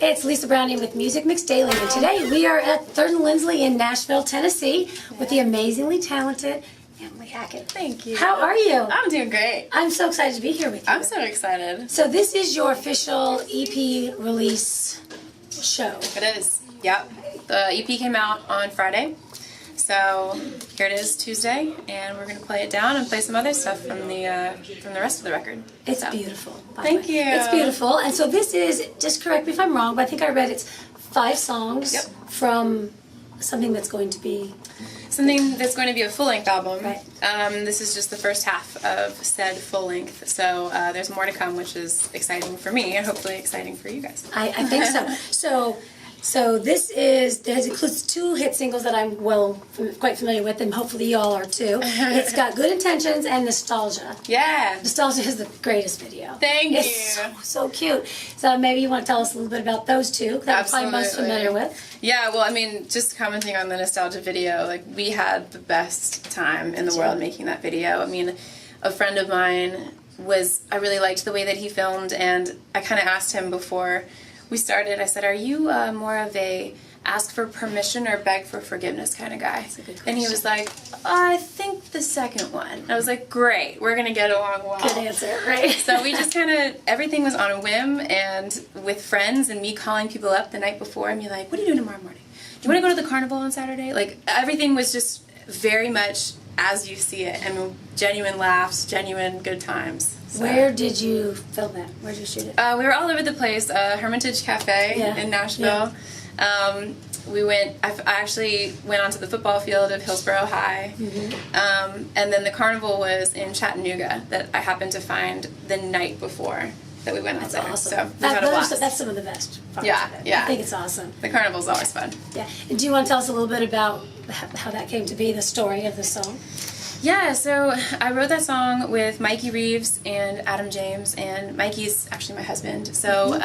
It's Lisa Browning with Music Mix Daily, and today we are at 3rd and Lindsley in Nashville, Tennessee, with the amazingly talented Emily Hackett. Thank you. How are you? I'm doing great. I'm so excited to be here with you. I'm so excited. So this is your official EP release show. It is. Yep. The EP came out on Friday. So here it is Tuesday, and we're going to play it down and play some other stuff from the rest of the record. It's beautiful. Thank you. It's beautiful. And so this is, just correct me if I'm wrong, but I think I read it's 5 songs from something that's going to be... Something that's going to be a full-length album. Right. This is just the first half of said full-length, so there's more to come, which is exciting for me and hopefully exciting for you guys. I think so. So this includes 2 hit singles that I'm quite familiar with, and hopefully you all are too. It's got Good Intentions and Nostalgia. Yeah. Nostalgia is the greatest video. Thank you. It's so cute. So maybe you want to tell us a little bit about those 2 that I'm probably most familiar with. Yeah, well, I mean, just commenting on the Nostalgia video, like, we had the best time in the world making that video. I mean, a friend of mine I really liked the way that he filmed, and I kind of asked him before we started, I said, are you more of a ask for permission or beg for forgiveness kind of guy? That's a good question. And he was like, I think the second one. And I was like, great, we're going to get along well. Good answer, right? So we just kind of, everything was on a whim, and with friends and me calling people up the night before and be like, what are you doing tomorrow morning? Do you want to go to the carnival on Saturday? Like, everything was just very much as you see it. I mean, genuine laughs, genuine good times. So. Where did you film that? Where did you shoot it? We were all over the place. Hermitage Cafe in Nashville. Yeah. I actually went onto the football field of Hillsborough High. Mm-hmm. And then the carnival was in Chattanooga that I happened to find the night before that we went out there. Awesome. So we had a blast. That's some of the best parts of it. Yeah. I think it's awesome. The carnival's always fun. Yeah. And do you want to tell us a little bit about how that came to be, the story of the song? Yeah, so I wrote that song with Mikey Reeves and Adam James, and Mikey's actually my husband. So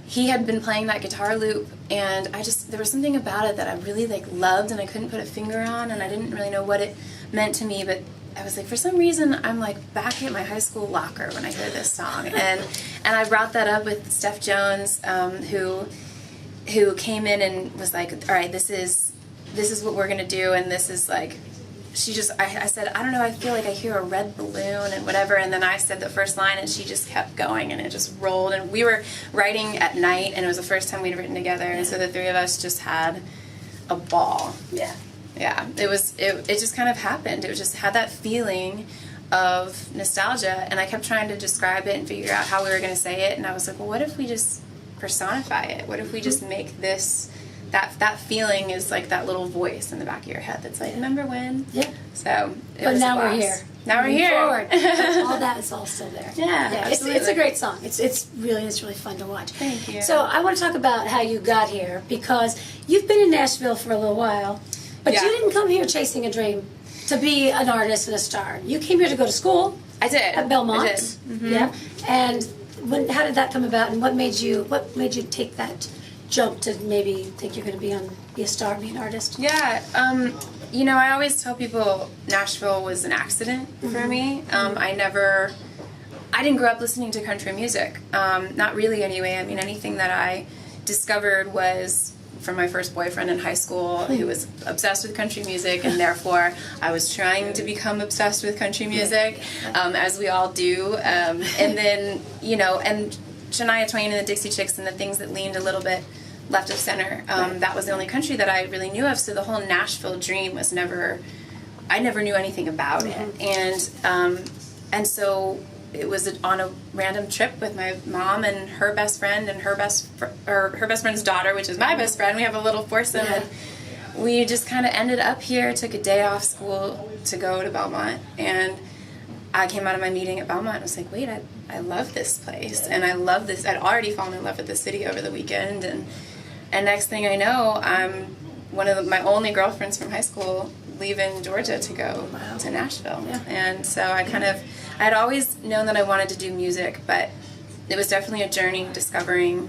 he had been playing that guitar loop, and there was something about it that I really loved, and I couldn't put a finger on, and I didn't really know what it meant to me, but I was like, for some reason, I'm like back at my high school locker when I hear this song, and I brought that up with Steph Jones, who came in and was like, all right, this is what we're gonna do, and this is like. I said, I don't know, I feel like I hear a red balloon and whatever, and then I said the first line, and she just kept going, and it just rolled, and we were writing at night, and it was the first time we'd written together, and so the 3 of us just had a ball. Yeah. Yeah, it just kind of happened. It just had that feeling of nostalgia, and I kept trying to describe it and figure out how we were going to say it, and I was like, well, what if we just personify it? What if we just make this... That feeling is like that little voice in the back of your head that's like, remember when? Yeah. So, but now we're here. Now we're here. Forward. All that is all still there. Yeah, it's a great song. It's really fun to watch. Thank you. So I want to talk about how you got here, because you've been in Nashville for a little while, but you didn't come here chasing a dream to be an artist and a star. You came here to go to school. I did. At Belmont. I did. Mm-hmm. Yeah. And how did that come about, and what made you take that jump to maybe think you're going to be a star, be an artist? Yeah, I always tell people Nashville was an accident for me. I didn't grow up listening to country music, not really anyway. I mean, anything that I discovered was from my first boyfriend in high school, who was obsessed with country music, and therefore I was trying to become obsessed with country music, as we all do. And then, and Shania Twain and the Dixie Chicks and the things that leaned a little bit left of center. That was the only country that I really knew of, so the whole Nashville dream was I never knew anything about it. And so it was on a random trip with my mom and her best friend and her best friend's daughter, which is my best friend. We have a little foursome, and we just kind of ended up here, took a day off school to go to Belmont, and I came out of my meeting at Belmont and was like, wait, I love this place, and I love this. I'd already fallen in love with the city over the weekend, and next thing I know, I'm one of my only girlfriends from high school leaving Georgia to go to Nashville. Yeah. And so I had always known that I wanted to do music, but it was definitely a journey discovering,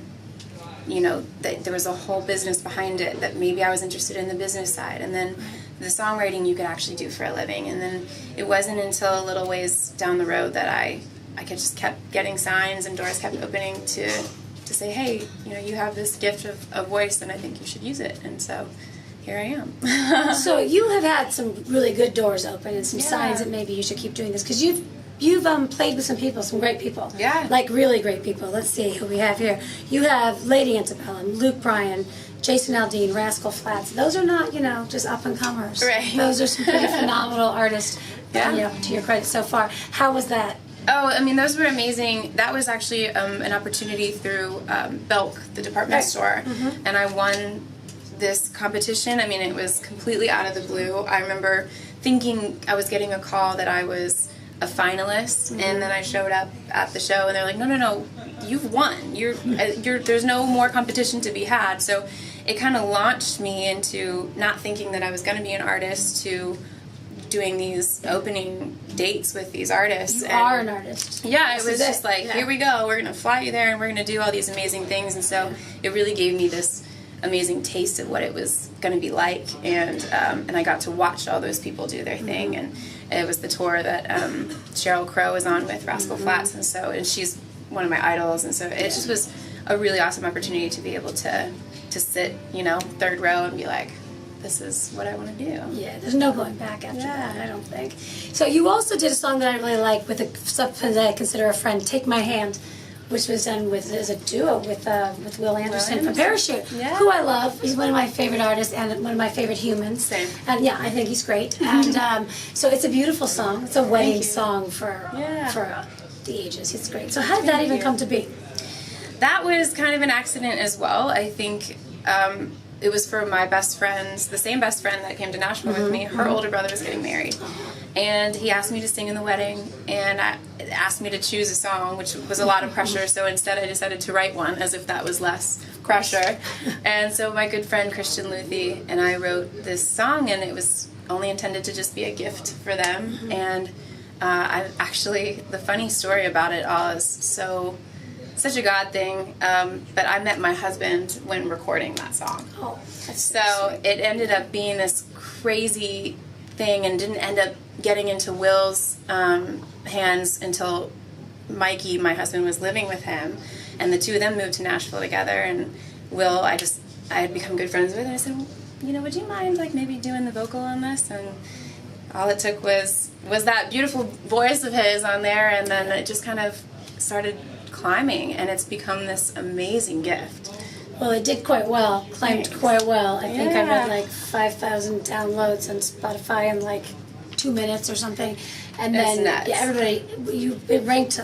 that there was a whole business behind it, that maybe I was interested in the business side, and then the songwriting you could actually do for a living. And then it wasn't until a little ways down the road that I just kept getting signs and doors kept opening to to say, hey, you have this gift of voice, and I think you should use it. And so here I am. So you have had some really good doors open and some signs that maybe you should keep doing this, because you've played with some great people. Yeah. Like really great people. Let's see who we have here. You have Lady Antebellum, Luke Bryan, Jason Aldean, Rascal Flatts. Those are not, just up-and-comers. Right. Those are some pretty phenomenal artists, to your credit so far. How was that? Oh, I mean, those were amazing. That was actually an opportunity through Belk, the department store, and I won this competition. I mean, it was completely out of the blue. I remember thinking I was getting a call that I was a finalist, and then I showed up at the show, and they're like, no, you've won. There's no more competition to be had. So it kind of launched me into not thinking that I was going to be an artist to doing these opening dates with these artists. You are an artist. Yeah, it was just like, here we go, we're going to fly you there, and we're going to do all these amazing things. And so it really gave me this amazing taste of what it was going to be like, and I got to watch all those people do their thing, and it was the tour that Sheryl Crow was on with Rascal Flatts, and she's one of my idols, and so it just was a really awesome opportunity to be able to sit, third row and be like, this is what I want to do. Yeah, there's no going back after that, I don't think. So you also did a song that I really like with something that I consider a friend, Take My Hand, which was done as a duo with Will Anderson from Parachute, who I love. He's one of my favorite artists and one of my favorite humans. Same. And I think he's great. And so it's a beautiful song. It's a wedding song for the ages. It's great. So how did that even come to be? That was kind of an accident as well. I think it was for my best friend's, the same best friend that came to Nashville with me. Her older brother was getting married. And he asked me to sing in the wedding, and asked me to choose a song, which was a lot of pressure, so instead I decided to write one, as if that was less pressure. And so my good friend Christian Luthi and I wrote this song, and it was only intended to just be a gift for them. And the funny story about it all is such a God thing, but I met my husband when recording that song. Oh, so it ended up being this crazy thing, and didn't end up getting into Will's hands until Mikey, my husband, was living with him, and the two of them moved to Nashville together. And Will, I had become good friends with, and I said, would you mind maybe doing the vocal on this? And all it took was that beautiful voice of his on there, and then it just kind of started climbing, and it's become this amazing gift. Well, it did quite well, climbed quite well. I think I read 5,000 downloads on Spotify in 2 minutes or something. And then everybody, it ranked,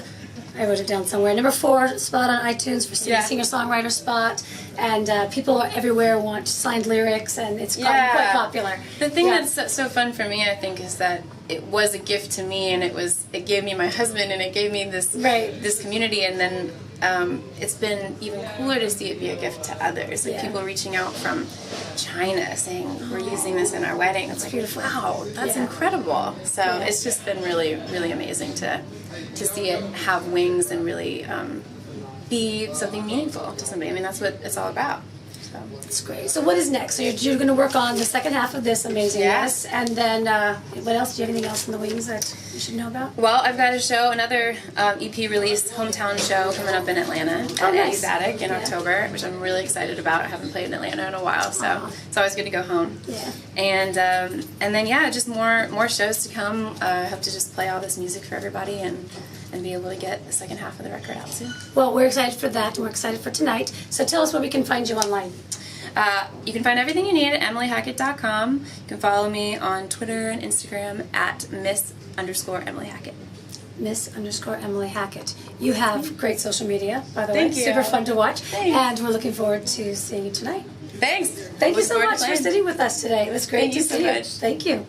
I wrote it down somewhere, number 4 spot on iTunes for singer-songwriter spot. And people everywhere want signed lyrics, and it's gotten quite popular. The thing that's so fun for me, I think, is that it was a gift to me, and it gave me my husband, and it gave me this community, and then it's been even cooler to see it be a gift to others. People reaching out from China saying, we're using this in our wedding. It's beautiful. Wow, that's incredible. So it's just been really, really amazing to see it have wings and really be something meaningful to somebody. I mean, that's what it's all about. So. That's great. So what is next? So you're going to work on the second half of this amazing yes, and then what else? Do you have anything else in the wings that you should know about? Well, I've got a show, another EP release, hometown show coming up in Atlanta at Eddie's Attic in October, which I'm really excited about. I haven't played in Atlanta in a while, so it's always good to go home. Yeah. And then just more shows to come. I hope to just play all this music for everybody and be able to get the second half of the record out soon. Well, we're excited for that, and we're excited for tonight. So tell us where we can find you online. You can find everything you need at emilyhackett.com. You can follow me on Twitter and Instagram at Miss_Emily Hackett. Miss_Emily Hackett. You have great social media, by the way. Thank you. Super fun to watch. Thanks. And we're looking forward to seeing you tonight. Thanks. Thank you so much for sitting with us today. It was great to see you. Thank you so much. Thank you.